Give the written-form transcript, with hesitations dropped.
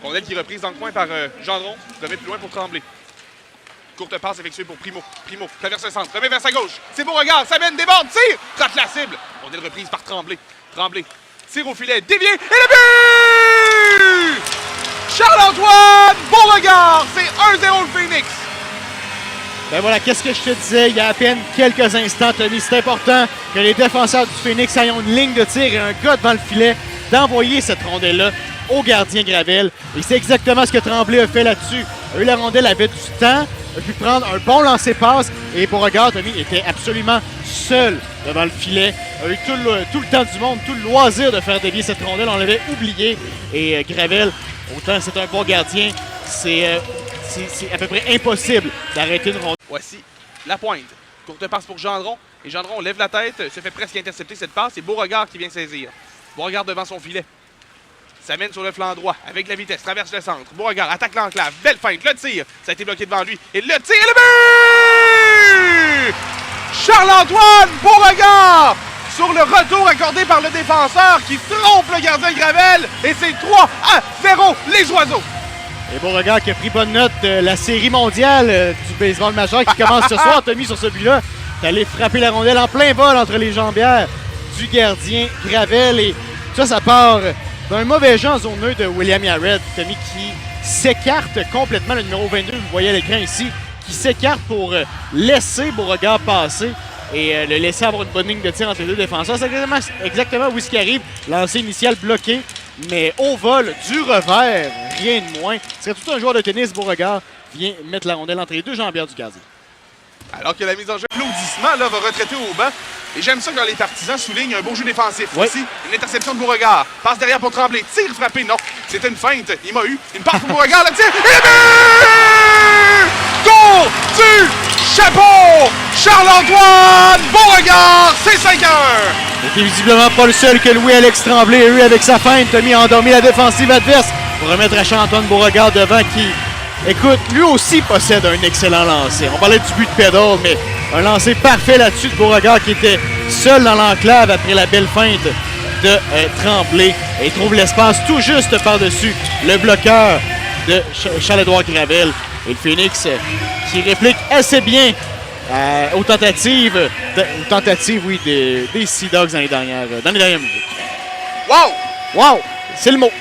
Rondelle qui est reprise dans le coin par Gendron. Remet plus loin pour Tremblay. Courte passe effectuée pour Primo. Primo traverse le centre, remet vers sa gauche. C'est Beauregard, ça mène, déborde, tire, rate la cible. Rondelle reprise par Tremblay. Tremblay tire au filet, dévié, et le but! Charles-Antoine Beauregard, c'est 1-0 le Phoenix. Ben voilà, qu'est-ce que je te disais il y a à peine quelques instants, Tommy. C'est important que les défenseurs du Phoenix aient une ligne de tir et un gars devant le filet d'envoyer cette rondelle-là au gardien Gravel. Et c'est exactement ce que Tremblay a fait là-dessus. Eux, la rondelle avait du temps, a pu prendre un bon lancer-passe et Beauregard, Tommy, était absolument seul devant le filet. A eu tout le temps du monde, tout le loisir de faire dévier cette rondelle. On l'avait oublié. Et Gravel, autant c'est un bon gardien, c'est à peu près impossible d'arrêter une rondelle. Voici la pointe. Courte passe pour Gendron. Et Gendron lève la tête, se fait presque intercepter cette passe. C'est Beauregard qui vient saisir. Beauregard devant son filet. Ça mène sur le flanc droit avec la vitesse, traverse le centre. Beauregard attaque l'enclave, belle feinte, le tir. Ça a été bloqué devant lui. Et le tir et le but! Charles-Antoine Beauregard sur le retour accordé par le défenseur qui trompe le gardien Gravel. Et c'est 3-0 les Oiseaux. Et Beauregard qui a pris bonne note de la série mondiale du baseball majeur qui commence ce soir. Tommy, sur ce but-là, est allé frapper la rondelle en plein vol entre les jambières du gardien Gravel. Et ça part d'un mauvais jeu en zone neutre de William Yared. Tommy qui s'écarte complètement, le numéro 22, vous voyez à l'écran ici, qui s'écarte pour laisser Beauregard passer et le laisser avoir une bonne ligne de tir entre les deux défenseurs. C'est exactement où ce qui arrive. Lancé initial bloqué, mais au vol, du revers, rien de moins. Ce serait tout un joueur de tennis, Beauregard vient mettre la rondelle entre les deux jambières du gardien. Alors que la mise en jeu, l'applaudissement là, va retraiter au banc. Et j'aime ça quand les partisans soulignent un beau jeu défensif. Oui. Ici, une interception de Beauregard. Passe derrière pour Tremblay. Tire frappé, non. C'était une feinte. Il m'a eu. Une passe pour Beauregard, le tir. Et le but! Tour du chapeau! Charles-Antoine Beauregard, c'est 5-1! Il était visiblement pas le seul que Louis-Alex Tremblay a eu avec sa feinte. Tommy a endormi la défensive adverse pour remettre à Charles-Antoine Beauregard devant qui, écoute, lui aussi possède un excellent lancer. On parlait du but de Pédale, mais un lancer parfait là-dessus de Beauregard qui était seul dans l'enclave après la belle feinte de Tremblay. Et il trouve l'espace tout juste par-dessus le bloqueur de Charles-Édouard Gravel. Et le Phoenix qui réplique assez bien aux tentatives oui, des Sea Dogs dans les dernières minutes. Wow! Wow! C'est le mot.